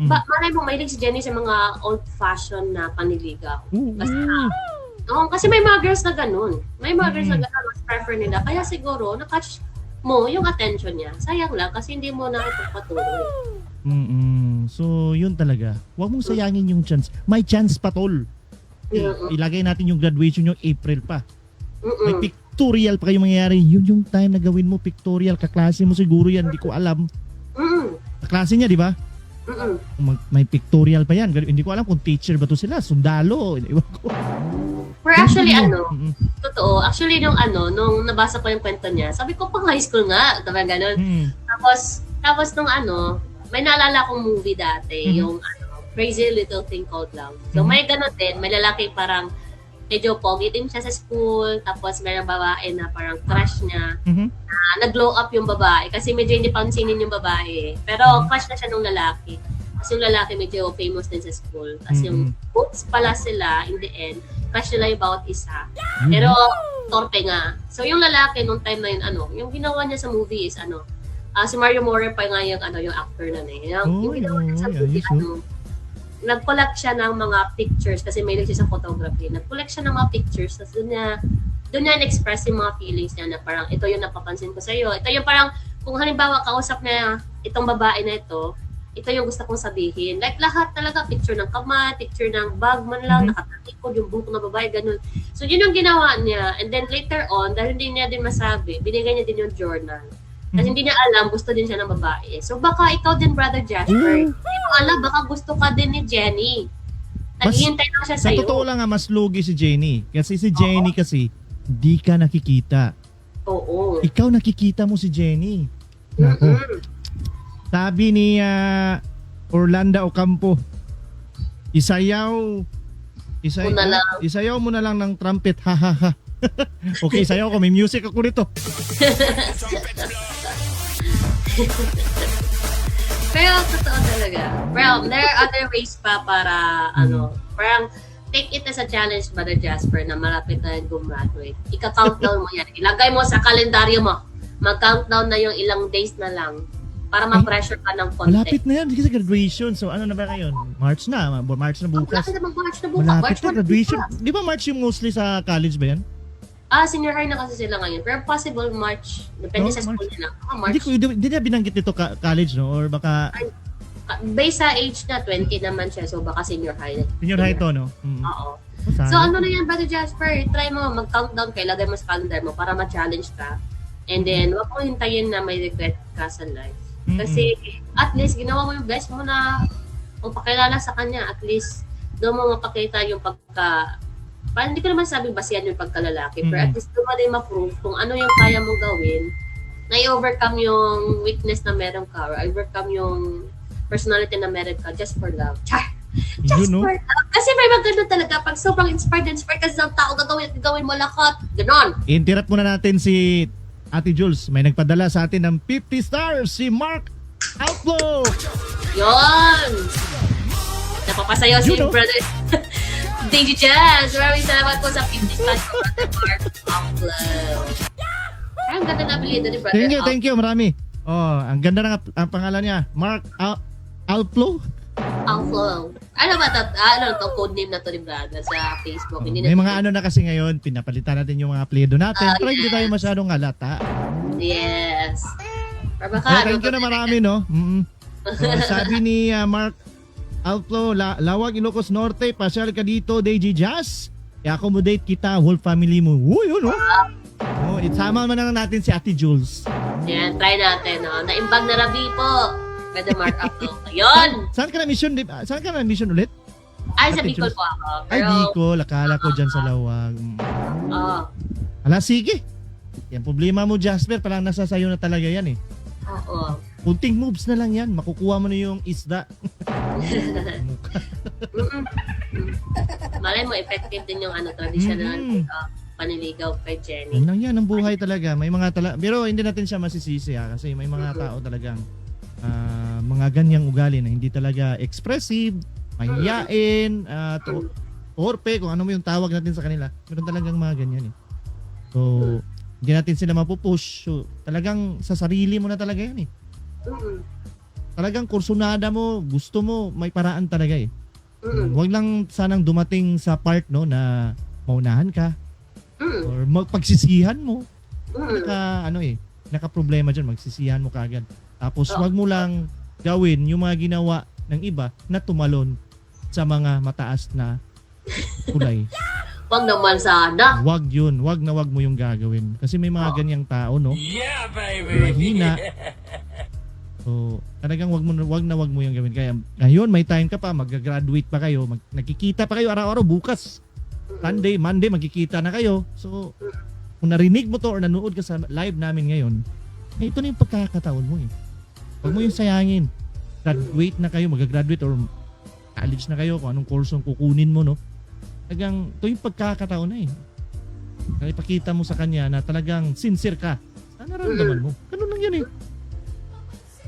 Malay mo, mahilig si Jenny sa mga old-fashioned na panliligaw. Oo. Kasi may mga girls na ganun. May mga girls na ganun, mas prefer nila. Kaya siguro, na-catch mo yung attention niya. Sayang lang kasi hindi mo na ipagpatuloy. So, yun talaga. Huwag mong sayangin yung chance. May chance pa, tol. Ilagay natin yung graduation yung April pa. May pictorial pa kayo mangyayari. Yun yung time na gawin mo pictorial. Kaklase mo siguro yan. Hindi ko alam. Kaklase niya, di ba? May pictorial pa yan. Hindi ko alam kung teacher ba to sila. Sundalo. Iwan ko. Pero actually, totoo. Actually, nung nabasa ko yung kwento niya, sabi ko, pang high school nga. Diba, ganun. Tapos nung may naalala akong movie dati, yung Crazy Little Thing Called Love. So, may ganun din. May lalaki parang medyo pogi din siya sa school. Tapos, may babae na parang crush niya. Nag-glow up yung babae. Kasi medyo hindi pansinin yung babae. Pero, crush na siya nung lalaki. Kasi yung lalaki medyo famous din sa school. Tapos yung books pala sila, in the end, crush nila yung bawat isa. Pero, torpe nga. So, yung lalaki nung time na yun, yung ginawa niya sa movie is, si Mario Morer pa nga yung actor na yung ginawa niya sa movie, nag-collect siya ng mga pictures kasi may siya sa photography. Nag-collect siya ng mga pictures tapos doon niya in-express yung mga feelings niya na parang ito yung napapansin ko sa iyo. Ito yung parang kung halimbawa kausap niya itong babae na ito yung gusto kong sabihin. Like lahat talaga, picture ng kamay, picture ng bag man lang, nakatalikod yung buto ng babae, ganun. So yun yung ginawa niya. And then later on, dahil hindi niya din masabi, binigay niya din yung journal. Kasi hindi niya alam, gusto din siya ng babae. So baka ikaw din, Brother Jasper, hindi mo alam, baka gusto ka din ni Jenny. Naghihintay lang siya Sa sa'yo. totoo lang mas lugi si Jenny. Kasi si Jenny di ka nakikita. Oo. Ikaw nakikita mo si Jenny. Nako. Sabi ni Orlando Ocampo, isayaw mo na lang ng trumpet, ha ha ha. Okay, sayaw ko, may music ako nito. Pero totoo talaga. Well, there are other ways pa para parang take it as a challenge, Brother Jasper, na malapit na yung gumraduate. Ika-countdown mo yan. Ilagay mo sa kalendaryo mo. Mag-countdown na yung ilang days na lang para ma-pressure ka ng konti. Malapit na yan kasi graduation. So ano na ba ngayon? March na bukas. Malapit na mag-March na bukas. Malapit March na graduation. Di ba March yung mostly sa college ba yan? Senior high na kasi sila ngayon. Pero possible March. Depende sa school nila. March. Hindi na binanggit nito college, no? Or baka Based sa age na, 20 naman siya. So baka senior high. senior high to, no? Oo. Sana. So ano na yan, Brother Jasper? Try mo, mag-countdown kayo. Lagay mo sa calendar mo para ma-challenge ka. And then, wag mo hintayin na may regret ka sa life. Kasi at least ginawa mo yung best mo na magpakilala sa kanya. At least doon mo mapakita yung parang hindi ko naman sabing basihan yung pagkalalaki. Pero at least doon mo din ma-prove kung ano yung kaya mong gawin na i-overcome yung weakness na meron ka or overcome yung personality na meron ka just for love. Char! Just for love. Kasi may maganda talaga. Pag sobrang inspired ka sa tao, gagawin mo lahat. Ganon. Interrupt muna natin si Ate Jules. May nagpadala sa atin ng 50 stars, si Mark Outlaw. Yon! Napapasayaw si Brother DJ Jazz. Maraming salamat po sa 50 stars ko, Brother Mark Outlaw. Ay, ang ganda na apelido ni Brother Outlaw. Thank you, marami. Oh, ang ganda ng ang pangalan niya. Mark Outlaw. Outlaw. Ano ba ito? Ano to? Code name na to ni Brother sa Facebook. Hindi May na mga ano na kasi ngayon, pinapalitan natin yung mga apelyido natin. Pero hindi tayo masyadong halata. Yes. Pero baka Thank you na marami, no? Sabi ni Mark Outlaw, Lawag, Ilocos Norte, pasyal ka dito, DJ Jazz. I-accommodate kita, whole family mo. Uy, yun, no? Isama man lang natin si Ate Jules. Yan, try natin. No? Naimbag na Rabi po. Pwede Mark Outlaw. Ayun! Saan ka na mission? Saan ka na mission ulit? Ay, sa Ate Bicol Jules. po ako. Ay, Pero, Bicol. Akala ko dyan sa Lawag. Oo. Ala, sige. Yan, problema mo, Jasper. Parang nasa sayo na talaga yan, eh. Oo. Kunting moves na lang yan. Makukuha mo na yung isda. Malay mo, effective din yung traditional paniligaw kay Jenny. Yan lang yan, ang buhay talaga. May mga pero hindi natin siya masisisi, kasi may mga tao talagang mga ganyang ugali na hindi talaga expressive, mahiyain, torpe, kung ano mo yung tawag natin sa kanila. Meron talagang mga ganyan, eh. So, hindi natin sila mapupush. So, talagang sa sarili mo na talaga yan, eh. Talagang kursunada mo, gusto mo, may paraan talaga, eh. Huwag lang sanang dumating sa part, no, na maunahan ka or magpagsisihan mo. Naka-problema dyan, magsisihan mo kagad. Tapos wag mo lang gawin yung mga ginawa ng iba na tumalon sa mga mataas na kulay. Wag naman sana. Wag yun. Wag mo yung gagawin. Kasi may mga ganyang tao, no? Yeah, baby! Mahina. So, talagang wag mo yung gawin. Kaya ngayon may time ka pa, mag-graduate pa kayo, nakikita pa kayo araw-araw, bukas. Sunday, Monday, magkikita na kayo. So, kung narinig mo to or nanood ka sa live namin ngayon, ito na yung pagkakataon mo, eh. Wag mo yung sayangin. Graduate na kayo, mag-graduate or college na kayo, kung anong course ang kukunin mo, no? Talagang, ito yung pagkakataon na, eh. Kaya ipakita mo sa kanya na talagang sincere ka. Saan nararamdaman mo? Ganun lang yan, eh.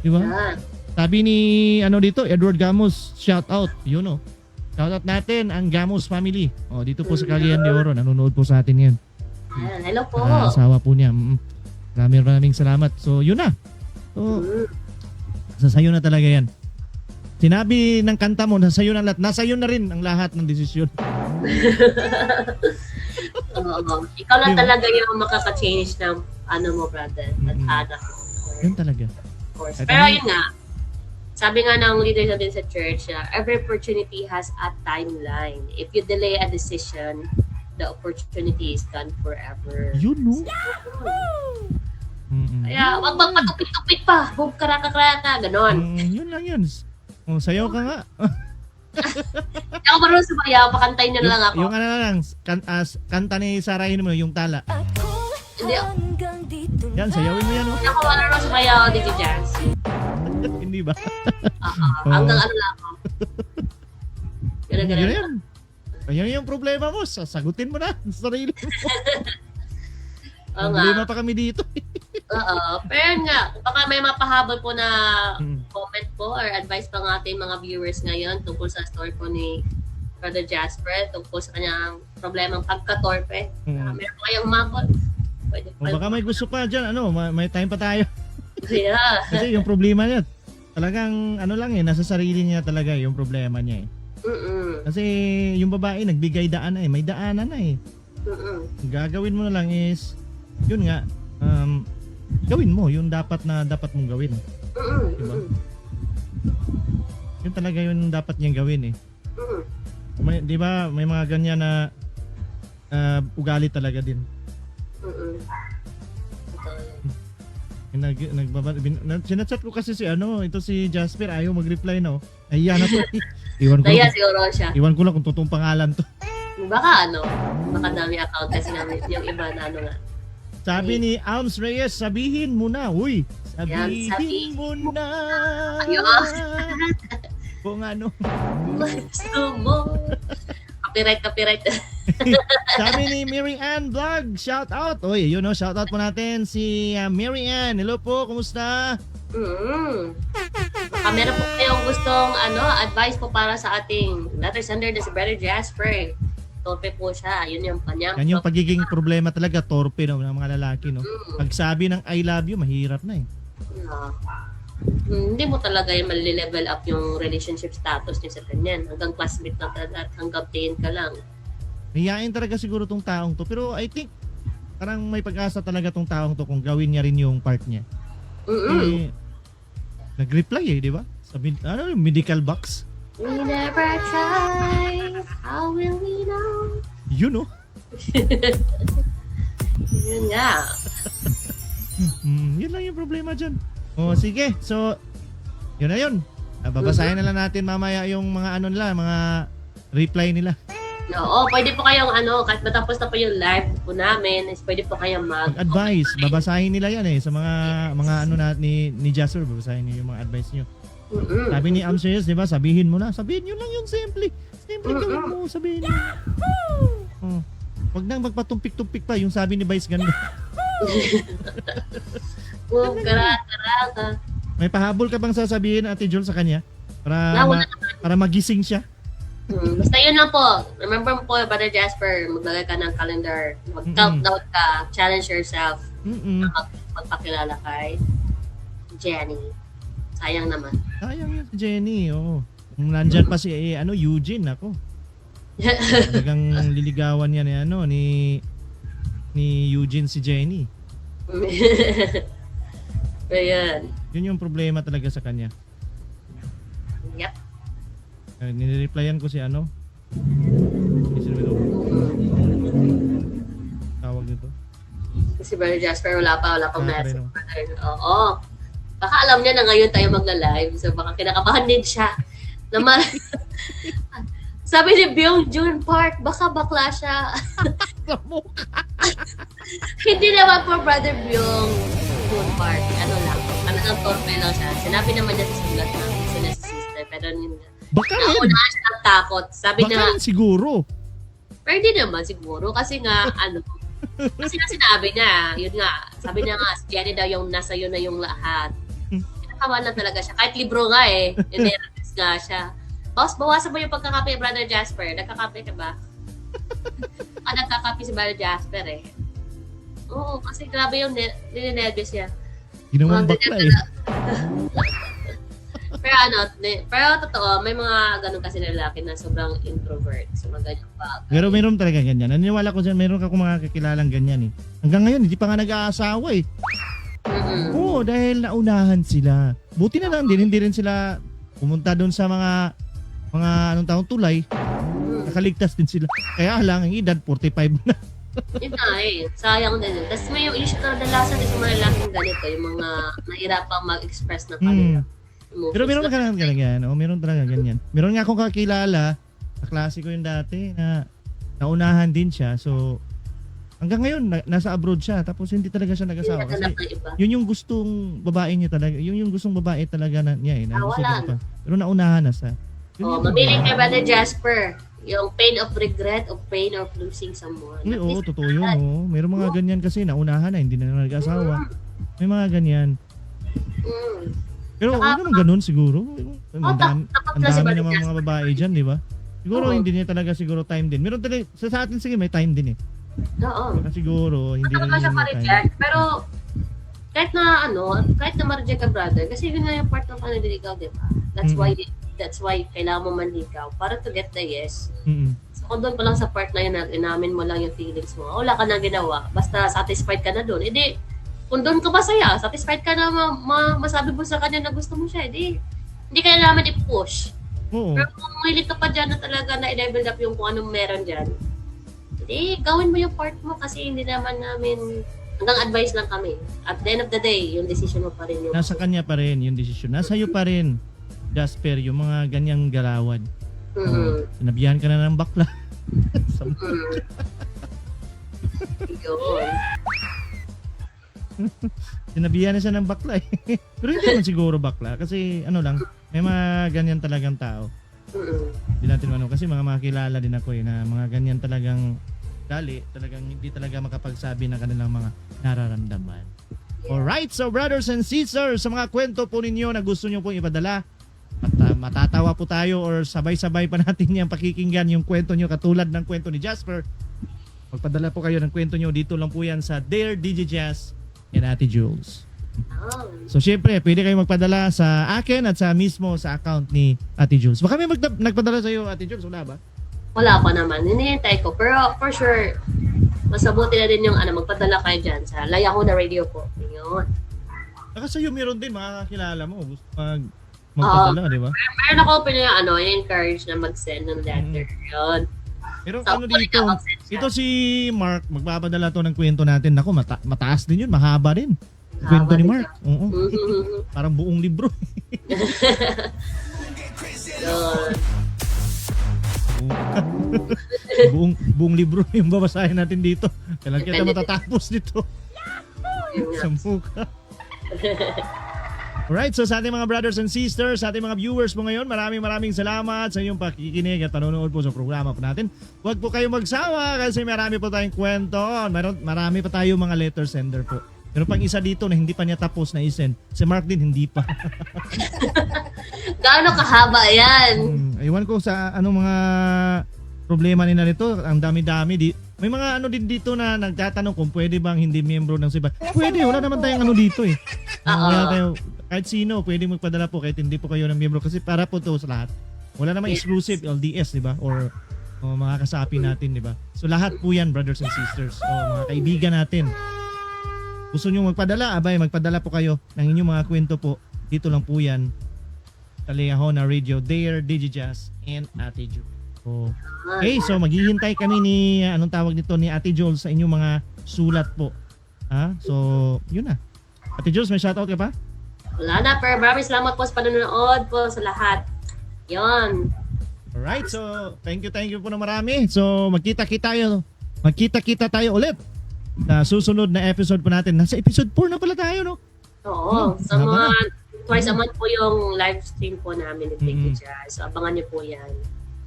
Diba? Sabi ni, dito, Edward Gamos, shout out. Yun, no? Shout out natin ang Gamos family. Dito po sa Cagayan de Oro, nanonood po sa atin yan. Hello po. Asawa po niya. Maraming salamat. So, yun na. So, sasayo na talaga yan. Sinabi ng kanta mo, nasayo na lahat. Nasayo na rin ang lahat ng desisyon. Ikaw lang talaga yung makaka-change ng mo, brother. At anak mo. Yun talaga. Of course. Pero yun nga, sabi nga ng leaders natin sa church, every opportunity has a timeline. If you delay a decision, the opportunity is gone forever. Yun, no? Kaya, wag magpatupit-tupit pa. Boom, karaka-karaka, ganon. Yun lang yun. Sayaw ka nga. Hindi ako marunong sumayaw, pakantay na lang ako. Yung lang, kanta ni Sarah mo, yung tala. Hindi ako. Yan, sayawin mo yan, no? Hindi ako marunong sumayaw, DJ Jazz. Hindi ba? Hanggang lang ako. Ganun. Yan. Yan yung problema mo. Sagutin mo na sa sarili mo. Problema pa kami dito. Pero nga, baka may mapahabol po na comment po or advice pa ng ating mga viewers ngayon tungkol sa story po ni Brother Jasper tungkol sa kanyang problemang pagkatorpe. Meron pa kayong makol. Pwede O baka may gusto pa dyan, may time pa tayo. Yeah. Kasi yung problema niya, talagang nasa sarili niya talaga yung problema niya eh. Kasi yung babae nagbigay daan may daanan na eh. Gagawin mo na lang is, yun nga, gawin mo yung dapat mong gawin. Diba? Yun talaga yung dapat niyang gawin eh. Di ba may mga ganyan na ugali talaga din. Sinachat ko kasi ito si Jasper, ayaw mag-reply Ayan na to. Iwan ko lang kung totoong pangalan to. Baka dami account kasi namin yung iba na nga. Sabi ni Alms Reyes, sabihin mo na. Uy, sabihin mo na. Kung Gusto mo. Copyright. Sabi ni Mary Ann Vlog, shout out. Uy, shout out po natin si Mary Ann. Hello po, kumusta? Baka meron po kayong gustong advice po para sa ating letter sender na si Brother Jasper. Torpe po siya. Yun yung kanyang. Yan yung pagiging problema talaga, torpe ng mga lalaki. Pag sabi ng I love you, mahirap na eh. Hindi mo talaga yung mali-level up yung relationship status niya sa kanyan. Hanggang classmate lang talaga at hanggang teen ka lang. Hiyain talaga siguro tong taong to. Pero I think, parang may pag-asa talaga tong taong to kung gawin niya rin yung part niya. Nag-reply di ba? Sabi, medical box? We never try, how will we know? Yun Yun nga. Yun lang yung problema dyan. Sige. So, yun na yun. Babasahin na lang natin mamaya yung mga mga reply nila. Oo, pwede po kayong kahit matapos na po yung live po namin, is pwede po kayong advice, babasahin nila yan sa mga ni Jasper, babasahin niyo yung mga advice niyo. Sabi ni Amshes, di ba, sabihin mo na. Sabihin nyo lang yun, simple. Simple gawin mo, sabihin nyo. Huwag nang magpatumpik-tumpik pa, yung sabi ni Vice ganda. Karaka. May pahabol ka bang sasabihin, Ate Jol, sa kanya? Para magising siya? Basta yun lang po. Remember po, Brother Jasper, maglagay ka ng calendar. Mag-countdown ka. Challenge yourself. Magpakilala kay Jenny. Sayang naman. Sayang yun si Jenny, Kung nandyan pa si Eugene, ako. Talagang liligawan niya ni Eugene si Jenny. Ayan. Yun yung problema talaga sa kanya. Yep. Nireplyan ko si tawag nito. Si Brother Jasper, wala pang message. Oo. Baka alam niya na ngayon tayo magla-live. So baka kinakabahan din siya. Naman. Sabi ni Byung Jun Park, baka bakla siya. Hindi naman po, Brother Byung Jun Park. Talagang torpe lang siya. Sinabi naman niya sa sulat na sila si sister. Pero baka rin. Nauna siya ang takot. Sabi baka niya, rin siguro. pero hindi naman siguro. Kasi nga, kasi nga sinabi niya, yun nga, sabi niya nga, si Jenny daw yung nasa yun na yung lahat. Kinakawa na talaga siya. Kahit libro nga inerapis nga siya. Boss, bawasan mo yung pagkakape, Brother Jasper. Nagkakape ka ba? Nagkakape si Brother Jasper Oo, kasi grabe yung ninenervous niya. Ginawang bakla Pero totoo, may mga ganun kasi na lalaki na sobrang introvert. So mga ganyan pa. Pero meron talaga ganyan. Naniniwala ko dyan, meron ka kung mga kakilalang ganyan Hanggang ngayon, hindi pa nga nag-aasawa Oo, dahil naunahan sila. Buti na lang din, hindi rin sila pumunta doon sa mga tulay. Nakaligtas din sila. Kaya lang, ang edad, 45 na. Yun na sayang din. Tapos may yung issue na kadalasan din sa mga lalaking ganito, yung mga nahirapang mag-express ng kanila. Pero meron ka lang ganyan. Meron talaga ganyan. Meron nga akong kakilala, kaklase ko yung dati, na naunahan din siya. So, hanggang ngayon, nasa abroad siya. Tapos hindi talaga siya nag-asawa. Kasi yun yung gustong babae niya talaga. Yun yung gustong babae talaga niya na gusto niya pa. Pero naunahan na siya. Mamili kay Brother Jasper. Yung pain of regret or pain of losing someone. Oo, totoo yun. Meron mga ganyan kasi naunahan na, hindi na nag-asawa. May mga ganyan. Pero ano naman ganun siguro. Ang dami naman mga babae dyan, di ba? Siguro Oo. hindi niya talaga siguro time din. Meron talaga, sa atin sige may time din eh. Oo. Kaya siguro hindi rin Baka siya niya may time. ma-reject. Pero, kahit na ma-reject ka, brother, kasi yun na yung part ng pananiligaw, di ba? That's why kailangan mo manligaw para to get the yes. Mm-mm. So, kung doon pa lang sa part na yun, inamin mo lang yung feelings mo, wala ka na ginawa, basta satisfied ka na doon, edi, kung doon ka masaya, satisfied ka na masabi mo sa kanya na gusto mo siya, edi, hindi ka na naman i-push. Oo. Pero kung mahilig ka pa dyan na talaga na i-level up yung kung anong meron dyan, edi, gawin mo yung part mo kasi hindi naman namin, hanggang advice lang kami. At the end of the day, yung decision mo pa rin yung... Nasa kanya pa rin yung desisyon. Nasa iyo pa rin. Jasper, yung mga ganyang galawan. Mm. Sinabihan ka na ng bakla. Yun. Sinabihan na siya ng bakla eh. Pero hindi naman siguro bakla. Kasi ano lang, may mga ganyan talagang tao. Hindi natin ano. Kasi mga makilala din ako eh, na mga ganyan talagang talagang hindi talaga makapagsabi ng kanilang mga nararamdaman. Alright, so brothers and sisters, sa mga kwento po ninyo na gusto nyo pong ipadala, at matatawa po tayo or sabay-sabay pa natin yung pakikinggan yung kwento nyo katulad ng kwento ni Jasper. Magpadala po kayo ng kwento nyo. Dito lang po yan sa Dear DJ Jazz and Ate Jules. So syempre, pwede kayo magpadala sa akin at sa mismo sa account ni Ate Jules. Baka may nagpadala sa iyo, Ate Jules, wala ba? Wala pa naman. Hinihintay ko. Pero for sure, mas mabuti na din yung magpadala kayo dyan sa Layahona Radio po. Yun. Saka sa'yo meron din mga kakilala mo. Gusto magpadala, di ba? Meron ako in-encourage na mag-send ng letter. Yun. Pero So, ano dito, mag-send siya. ito si Mark, magpapadala to ng kwento natin. Naku, mataas din yun, mahaba rin. Kwento ni Mark. Oo. Parang buong libro. Yun. buong libro yung babasahin natin dito. Kailan kita matatapos dito. Sa mukha. Alright, so sa ating mga brothers and sisters, sa ating mga viewers po ngayon, maraming salamat sa inyong pakikinig at panonood po sa programa po natin. Huwag po kayong magsawa kasi marami po tayong kwento. Marami pa tayong mga letter sender po. Pero pang isa dito na hindi pa niya tapos na isend. Si Mark din hindi pa. Gaano kahaba yan? Ewan ko sa anong mga problema nila nito. Ang dami-dami. May mga ano din dito na nagtatanong kung pwede bang hindi miyembro ng SIBA. Pwede, wala naman tayong ano dito eh. Wala tayo, kahit sino, pwede magpadala po kahit hindi po kayo ng miyembro. Kasi para po to sa lahat. Wala namang exclusive LDS, di ba? Or mga kasapi natin, di ba? So lahat po yan, brothers and sisters. O mga kaibigan natin. Gusto nyo magpadala, abay, magpadala po kayo ng inyong mga kwento po. Dito lang po yan. Sa Layahona Radio, Dear DJ Jazz and Ate Jules. So, okay, so maghihintay kami ni, anong tawag nito, ni Ate Jules sa inyong mga sulat po. So, yun na. Ate Jules, may shoutout ka pa? Wala na, pero maraming salamat po sa panonood po sa lahat. Yun. Alright, so thank you po na marami. So, magkita-kita tayo ulit sa susunod na episode po natin. Nasa episode 4 na pala tayo, no? Oo. Sa mga twice a month po yung live stream po namin ni Thank You Jazz. So, abangan niyo po yan.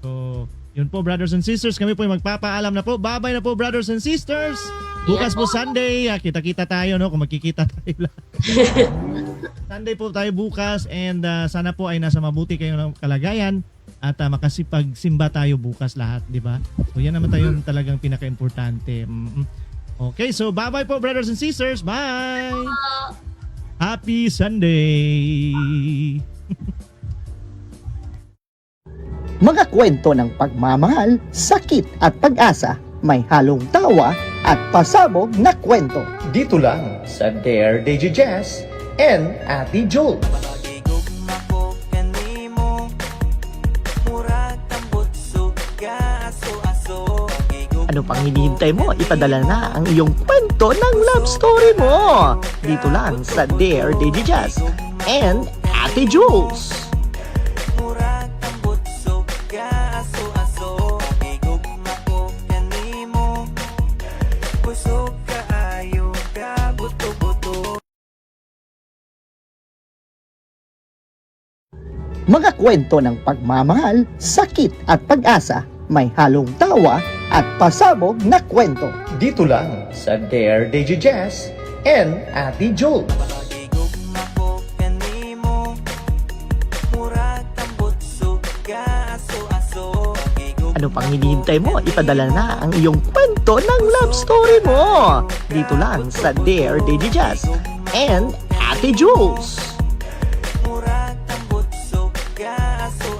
So, yun po brothers and sisters. Kami po yung magpapaalam na po. Bye-bye na po brothers and sisters. Bukas po Sunday. Kita-kita tayo, no? Kung magkikita tayo lang. Sunday po tayo bukas. And sana po ay nasa mabuti kayong kalagayan. At makasipagsimba tayo bukas lahat, di ba? So, yan naman tayong talagang pinaka-importante. Okay, so bye-bye po brothers and sisters. Bye! Happy Sunday! Mga kwento ng pagmamahal, sakit at pag-asa, may halong tawa at pasabog na kwento. Dito lang sa Dare DJ Jazz and Ate Jules. Pagigugma ko kanimo, murag tambot suga aso-aso. Ano pang hinihintay mo? Ipadala na ang iyong kwento ng love story mo. Dito lang sa Dare DJ Jazz and Ate Jules. Murag tambot suga aso-aso. Pagigugma ko kanimo, kusog kaayo ka buto-buto. Mga kwento ng pagmamahal, sakit at pag-asa, may halong tawa at pasabog na kwento. Dito lang sa Dare DJ Jazz and Ate Jules. Pagigugma ko kanimo, murag tambot suga aso-aso. Ano pang hinihintay mo? Ipadala na ang iyong kwento ng love story mo. Dito lang sa Dear DJ Jazz and Ate Jules. Murag tambot so kaso